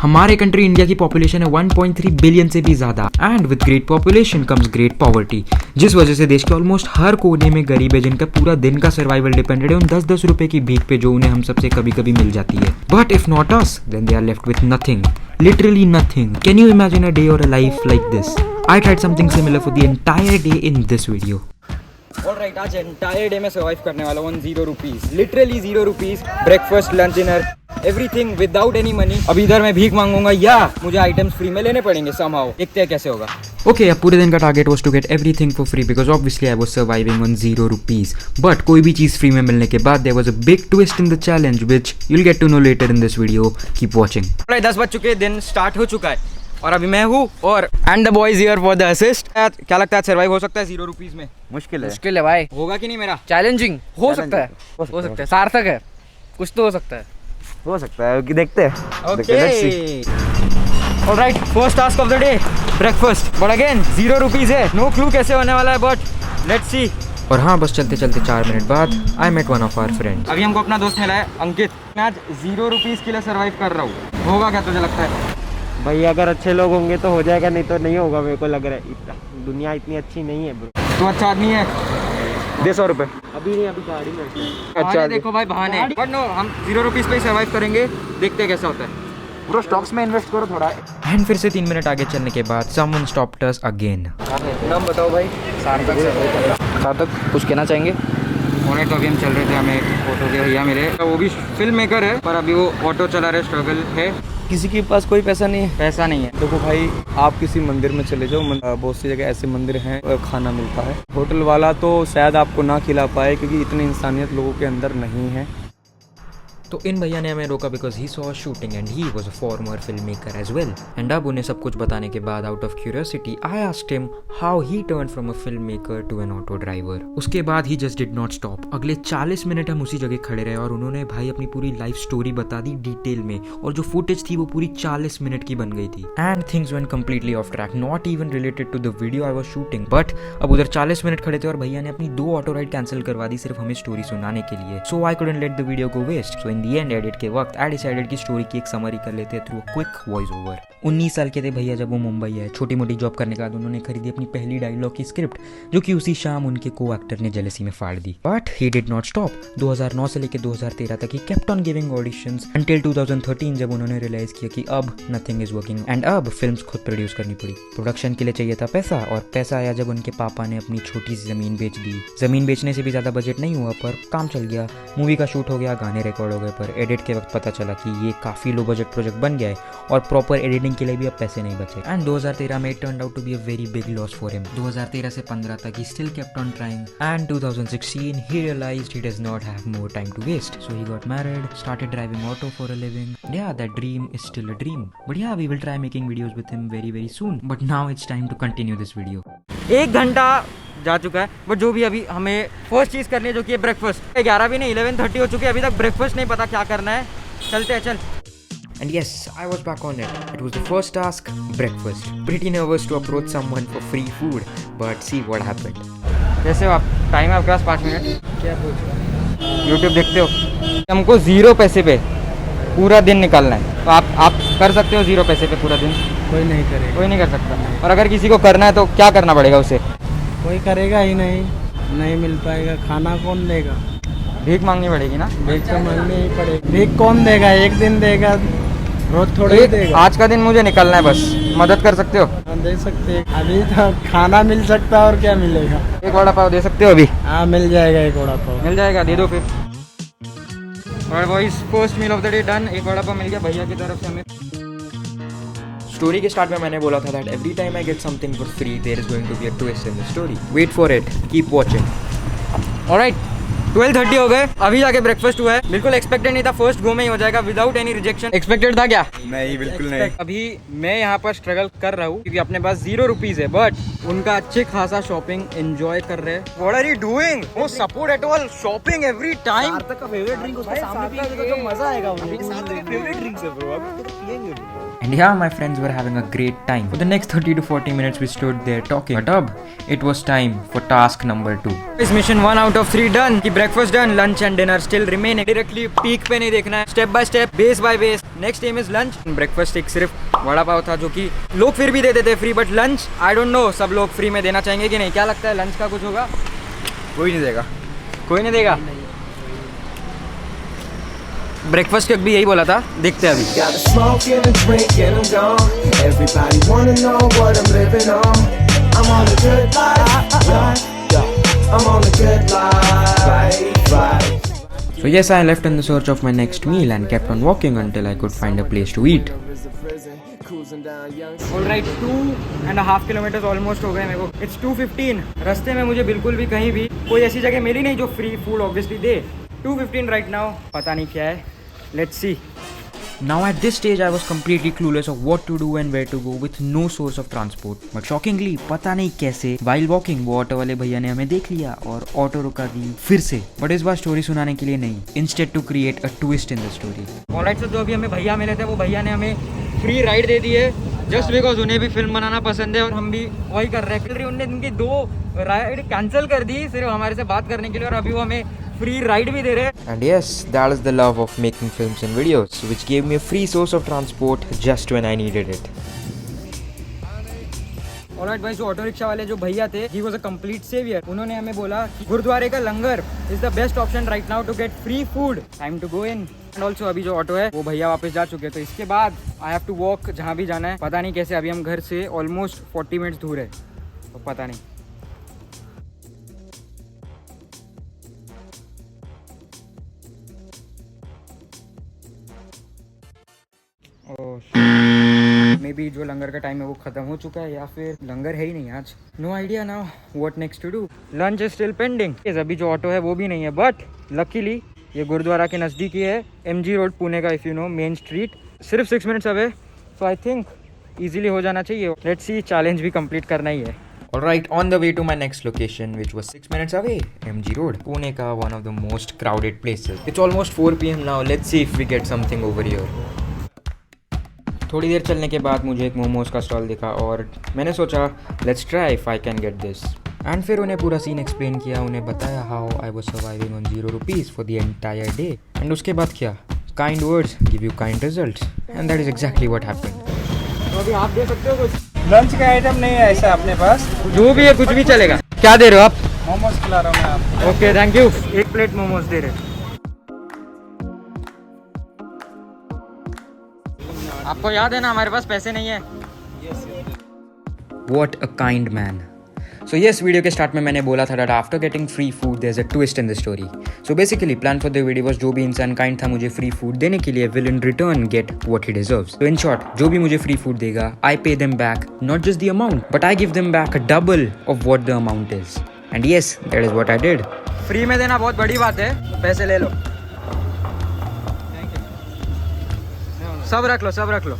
हमारे country India की population है 1.3 बिलियन से भी ज्यादा and with great population comes great poverty, जिस वजह से देश के ऑलमोस्ट हर कोने में गरीब है जिनका पूरा दिन का सर्वाइवल डिपेंडेड है उन 10-10 रुपए की भीख पे जो उन्हें हम सबसे कभी कभी मिल जाती है। But if not us then they are left with nothing, literally nothing. Can you imagine a day or a life like this? I tried something similar for the entire day in this video. Alright, आज entire day में survive करने वाला हूँ on 0 rupees. Literally 0 rupees. Breakfast, lunch, dinner, everything without any money. अब इधर मैं भीख मांगूंगा या मुझे आइटम्स फ्री में लेने पड़ेंगे somehow. देखते हैं कैसे होगा। Okay, अब पूरे दिन का target was to get everything for free because obviously I was surviving on 0 rupees. But कोई भी चीज़ फ्री में मिलने के बाद there was a big twist in the challenge which you'll get to know later in this video. Keep watching. 10 बज चुके, दिन start हो चुका है और अभी मैं हूँ और and the boys here for the assist. क्या लगता है सर्वाइव हो सकता है 0 रुपीज में? मुश्किल है भाई। होगा कि नहीं मेरा? चैलेंजिंग हो सकता है सार्थक है, कुछ तो हो सकता है कि देखते हैं। Okay alright, first task of the day breakfast, but again 0 rupees है, नो क्लू कैसे होने वाला है बट लेट्स सी। और हाँ, बस चलते चलते 4 मिनट बाद I met one of our friend. अभी हमको अपना दोस्त मिला है अंकित। मैं आज 0 रुपीज के लिए सर्वाइव कर रहा हूँ, होगा क्या तुझे लगता है? भाई अगर अच्छे लोग होंगे तो हो जाएगा, नहीं तो नहीं होगा। मेरे को लग रहा है दुनिया इतनी अच्छी नहीं है ब्रो। तू अच्छा आदमी है, दे 100 रुपए। अभी नहीं, अभी गाड़ी में अच्छा देखो भाई बहाने, बट नो, हम 0 रुपीज पे ही सर्वाइव करेंगे, देखते हैं कैसा होता है। ब्रो स्टॉक्स में इन्वेस्ट करो थोड़ा। एंड फिर से 3 मिनट आगे चलने के बाद समवन स्टॉप्ड अस अगेन। नाम बताओ भाई। सार्थक कुछ कहना चाहेंगे? तो अभी हम चल रहे थे, हमें ऑटो के भैया मिले, तो वो भी फिल्म मेकर है पर अभी वो ऑटो चला रहे, स्ट्रगल है। किसी के पास कोई पैसा नहीं है। पैसा नहीं है। देखो भाई, आप किसी मंदिर में चले जाओ, बहुत सी जगह ऐसे मंदिर हैं खाना मिलता है। होटल वाला तो शायद आपको ना खिला पाए क्योंकि इतनी इंसानियत लोगों के अंदर नहीं है। तो इन भैया ने हमें रोका because he saw shooting and he was a former film maker as well. And अब उन्हें सब कुछ बताने के बाद out of curiosity I asked him how he turn from a film maker to an auto driver. उसके बाद he just did not stop. अगले 40 मिनट हम उसी जगह खड़े रहे और उन्होंने भाई अपनी पूरी लाइफ स्टोरी बता दी डिटेल में, और जो फुटेज थी वो पूरी 40 मिनट की बन गई थी। And things went completely off track, not even related to the video I was shooting. But अब उधर 40 मिनट खड़े थे और भैया ने अपनी 2 ऑटो राइड कैंसिल करवा दी सिर्फ हमें स्टोरी सुनाने के लिए। So I couldn't let the video go waste. So in the end edit के वक्त आई डिसाइडेड की स्टोरी की एक समरी कर लेते हैं through a quick voice over. 19 साल के थे भैया जब वो मुंबई है। छोटी मोटी जॉब करने के बाद उन्होंने खरीदी अपनी पहली डायलॉग की स्क्रिप्ट, जो कि उसी शाम उनके को एक्टर ने जेलसी में फाड़ दी। But he did not stop. 2009 से लेकर 2013 तक he kept on giving auditions until 2013 जब उन्होंने रियलाइज किया कि अब नथिंग इज वर्किंग एंड अब फिल्म्स खुद प्रोड्यूस करनी पड़ी। प्रोडक्शन के लिए चाहिए था पैसा, और पैसा आया जब उनके पापा ने अपनी छोटी सी जमीन बेच दी। जमीन बेचने से भी ज्यादा बजट नहीं हुआ पर काम चल गया, मूवी का शूट हो गया, गाने रिकॉर्ड हो गए, पर एडिट के वक्त पता चला कि ये काफी लो बजट प्रोजेक्ट बन गया है और प्रॉपर एडिटिंग के लिए भी अब पैसे नहीं बचे। एंड 2013 में it turned out to be a very big loss for him. 2013 से 15 तक he still kept on trying and 2016 he realized he does not have more time to waste, so he got married, started driving auto for a living. Yeah, that dream is still a dream, but yeah, we will try making videos with him very very soon. But now it's time to continue this video. 1 घंटा जा चुका है, but जो भी अभी हमें first चीज करनी है जो कि है ब्रेकफास्ट। 11 भी नहीं 11:30 हो चुकी है, अभी तक ब्रेकफास्ट नहीं पता क्या करना है। चलते हैं, चल। And yes, I was back on it. It was the first task, breakfast. Pretty nervous to approach someone for free food, but see what happened. कैसे हो आप? टाइम है आपके पास 5 मिनट? क्या पूछ रहा है? यूट्यूब देखते हो? हमको 0 पैसे पे पूरा दिन निकालना है, तो आप कर सकते हो 0 पैसे पे पूरा दिन? कोई नहीं करेगा। कोई नहीं कर सकता। और अगर किसी को करना है तो क्या करना पड़ेगा उसे? कोई करेगा ही नहीं मिल पाएगा। खाना कौन देगा? भीख मांगनी पड़ेगी ना? भीख तो मांगनी ही पड़ेगी। भीख कौन देगा? एक दिन देगा, रोज थोड़ा ही देगा। आज का दिन मुझे निकलना है, बस मदद कर सकते हो? हाँ दे सकते हैं। अभी तो खाना मिल सकता है और क्या मिलेगा? 1 वड़ा पाव दे सकते हो अभी? हाँ मिल जाएगा, 1 वड़ा पाव मिल जाएगा, दे दो फिर। और boys first meal of the day done. 1 vada pav मिल गया भैया की तरफ से हमें। स्टोरी के स्टार्ट में मैंने बोला था that every time I get something for free there is going to be a twist in the story. Wait for it, keep watching. Alright, 12:30 हो गए, अभी जाके ब्रेकफास्ट हुआ है। बिल्कुल एक्सपेक्टेड नहीं था फर्स्ट गो में ही हो जाएगा विदाउट एनी रिजेक्शन। एक्सपेक्टेड था क्या? नहीं, बिल्कुल नहीं। अभी मैं यहाँ पर स्ट्रगल कर रहा हूँ क्योंकि अपने पास 0 रुपीज है, बट उनका अच्छे खासा शॉपिंग एंजॉय कर रहे हैं। What are you doing? No support at all, shopping every time. Sarthak का फेवरेट ड्रिंक उसके सामने पिएंगे तो मजा आएगा। सार्थक का फेवरेट ड्रिंक है ब्रो, अभी तो पिएंगे। And yeah, my friends were having a great time. For the next 30 to 40 minutes we stood there talking. But अब it was time for task number 2. इस मिशन 1 out of 3 डन कि breakfast done, lunch and dinner still remaining. Directly peak पे नहीं देखना है, step by step, base by base. Next aim is lunch. Breakfast एक सिर्फ वड़ा पाव था जो कि लोग फिर भी देते थे free, but lunch I don't know सब लोग फ्री में देना चाहेंगे कि नहीं. क्या लगता है लंच का कुछ होगा? कोई नहीं देगा, कोई नहीं देगा. ब्रेकफास्ट भी यही बोला था, देखते हैं अभी. Got a smoke and a drink and I'm gone. Everybody wanna know what I'm living on. I'm on a good life. I'm on a good life. So yes, I left in the search of my next meal and kept on walking until I could find a place to eat. Alright 2.5 kilometre almost हो गए मेरे को. It's 2:15. रास्ते में मुझे बिल्कुल भी कहीं भी कोई ऐसी जगह मिली नहीं जो free food obviously they. 2:15 right now. पता नहीं क्या है, let's see. Now at this stage I was completely clueless of what to do and where to go with no source of transport. But shockingly, पता नहीं कैसे while walking वो auto वाले भैया ने हमें देख लिया और ऑटो रुका दी फिर से. बट इस बार स्टोरी सुनाने के लिए नहीं, instead to create a twist in the story. Alright sir, जो अभी हमें भैया मिले थे वो भैया ने हमें फ्री राइड दे दी है जस्ट बिकॉज उन्हें भी फिल्म बनाना पसंद है और हम भी वही कर रहे हैं. उन्होंने उनकी 2 राइड कैंसिल कर दी सिर्फ हमारे से बात करने के लिए, और अभी वो हमें फ्री राइड भी दे रहे हैं. And yes, that is the love of making films and videos, which gave me a free source of transport just when I needed it. Alright भाई, जो ऑटो रिक्शा वाले जो भैया थे, he was a complete saviour. उन्होंने हमें बोला कि गुरुद्वारे का langar is the best option right now to get free food. Time to go in. And also अभी जो ऑटो है वो भैया वापस जा चुके हैं, तो इसके बाद आई हैव टू वॉक जहाँ भी जाना है. पता नहीं कैसे. अभी हम घर से ऑलमोस्ट 40 मिनट्स दूर है, तो पता नहीं. मे बी जो लंगर का टाइम है वो खत्म हो चुका है, या फिर लंगर है ही नहीं आज. No idea now what next to do. Lunch is still pending. अभी जो ऑटो है वो भी नहीं है, बट लकीली ये गुरुद्वारा के नज़दीक ही है. MG रोड पुणे का, if you know, main street. सिर्फ 6 minutes away, so I think easily हो जाना चाहिए. लेट्स सी, चैलेंज भी कंप्लीट करना ही है. Alright, on the way to my next location, which was 6 minutes away, MG Road, Pune ka one of the most crowded places. It's almost 4 PM now. Let's see if we get something over here. थोड़ी देर चलने के बाद मुझे एक मोमोज का stall दिखा और मैंने सोचा let's try if I can get this. And फिर उन्हें पूरा सीन एक्सप्लेन किया. उन्हें बताया how I was surviving on 0 rupees for the entire day. And उसके बाद क्या, kind words give you kind results, and that is exactly what happened. तो अभी आप दे सकते हो कुछ लंच का आइटम नहीं है ऐसा अपने पास? जो भी है, कुछ भी चलेगा. क्या दे रहे हो आप? मोमोज खिला रहा हूँ मैं आपको. Okay, thank you. 1 plate momos दे रहे. आपको याद है ना, हमारे पास पैसे नहीं है. What a kind man. So yes, video के स्टार्ट में मैंने बोला था that after getting free food there's a twist in the story. So basically plan for the video was जो भी इंसान kind था मुझे free food देने के लिए will in return get what he deserves. So in short, जो भी मुझे free food देगा I pay them back not just the amount but I give them back a double of what the amount is. And yes, that is what I did. Free में देना बहुत बड़ी बात है, पैसे ले लो. सब रख लो, सब रख लो.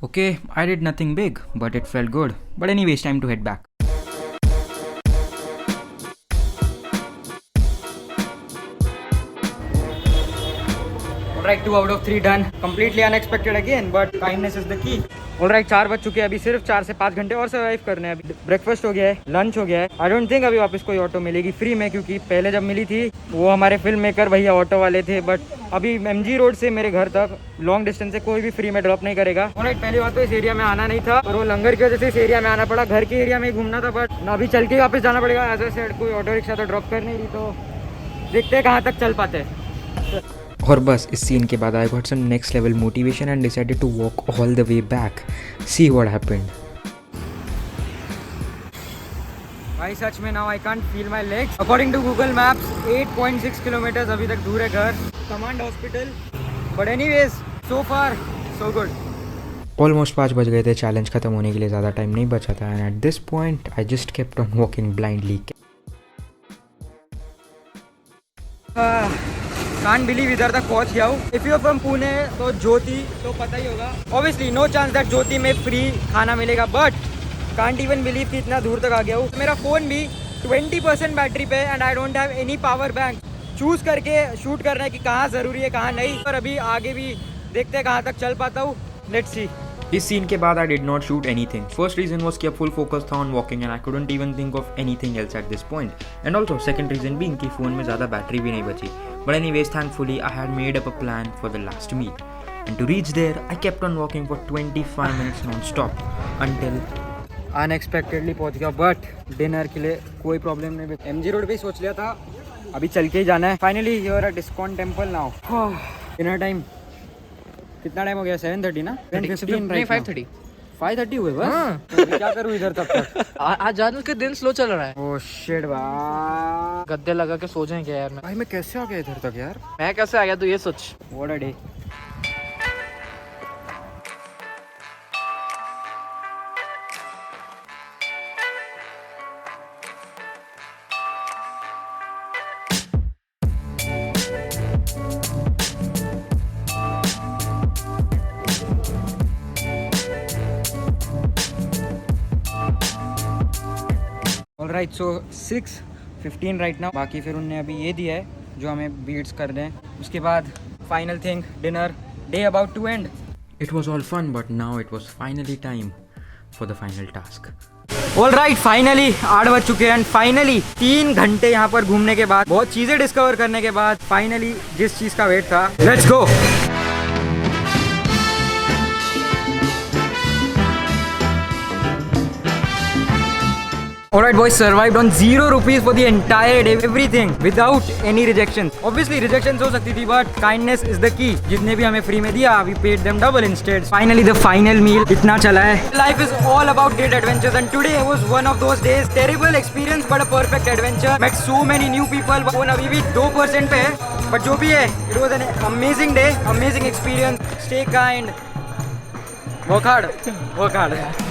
Okay, I did nothing big, but it felt good. But anyways, time to head back. Alright, 2 out of 3 done. Completely unexpected again, but kindness is the key. Alright, 4 बज चुके हैं. अभी सिर्फ 4 से 5 घंटे और सर्वाइव करने हैं. अभी ब्रेकफास्ट हो गया है, लंच हो गया है. आई डोंट थिंक अभी वापस कोई ऑटो मिलेगी फ्री में, क्योंकि पहले जब मिली थी वो हमारे फिल्म मेकर भैया ऑटो वाले थे. बट अभी MG रोड से मेरे घर तक लॉन्ग डिस्टेंस से कोई भी फ्री में ड्रॉप नहीं करेगा. ऑलराइट, पहली बात तो इस एरिया में आना नहीं था, और वो लंगर की वजह से इस एरिया में आना पड़ा. घर के एरिया में ही घूमना था, बट अभी चल के वापस जाना पड़ेगा. एज आई सेड, कोई ऑटो रिक्शा तो ड्रॉप कर नहीं रही, तो देखते हैं कहाँ तक चल पाते हैं. और बस इस सीन के बाद I got some next level motivation and decided to walk all the way back, see what happened. भाई सच में now I can't feel my legs. According to Google Maps 8.6 kilometre अभी तक दूर है घर, command hospital. But anyways, so far so good. Almost 5 बज गए थे. चैलेंज खत्म होने के लिए ज़्यादा टाइम नहीं बचा था, and eight this point I just kept on walking blindly. Can't believe इधर तक पहुंच गया हूँ. If you're from Pune तो ज्योति तो पता ही होगा. Obviously no chance that ज्योति में फ्री खाना मिलेगा, but can't even believe कि इतना दूर तक आ गया हूँ. मेरा फ़ोन भी 20% बैटरी पे, and I don't have any power bank. Choose करके शूट करना है कि कहाँ ज़रूरी है कहाँ नहीं, और अभी आगे भी देखते हैं कहाँ तक चल पाता हूँ, लेट्स सी। इस सीन के बाद I did not shoot anything. First reason was कि अब फुल फोकस था on walking and I couldn't even think of anything else at this point. And also second reason being कि phone में ज़्यादा battery भी नहीं बची. But anyways thankfully I had made up a plan for the last mile. And to reach there I kept on walking for 25 minutes non stop until unexpectedly पहुँच गया, but dinner के लिए कोई प्रॉब्लम नहीं. MG road पे ही सोच लिया था अभी चल के ही जाना है. Finally here a discount temple now. Dinner time कितना टाइम हो गया? 7:30 ना? 10:15 नहीं 5:30. 5:30 हुए बस. तो अभी क्या करूँ इधर तब तक? आज जानू के दिन स्लो चल रहा है. ओह शिट भाई. गद्दे लगा के सो जाएंगे यार. भाई मैं कैसे आ गया इधर तक यार? मैं कैसे आ गया तू ये सोच. What a day. Alright, so 6:15 right now. बाकी फिर उनने अभी ये दिया है जो हमें बीट्स कर दें. उसके बाद final thing, dinner. Day about to end. It was all fun, but now it was finally time for the final task. Alright, finally 8 बज चुके हैं. एंड फाइनली 3 घंटे यहाँ पर घूमने के बाद, बहुत चीज़ें डिस्कवर करने के बाद, फाइनली जिस चीज़ का वेट था, let's go. Alright boys, survived on 0 rupees for the entire day. Everything without any rejections. Obviously rejections हो सकती थी, but kindness is the key. जितने भी हमें फ्री में दिया, we paid them double instead. Finally the final meal. इतना चला है. Life is all about great adventures, and today was one of those days. Terrible experience but a perfect adventure. Met so many new people. Phone अभी भी 2% पे है, but जो भी है, it was an amazing day, amazing experience. Stay kind. Work hard. Work hard.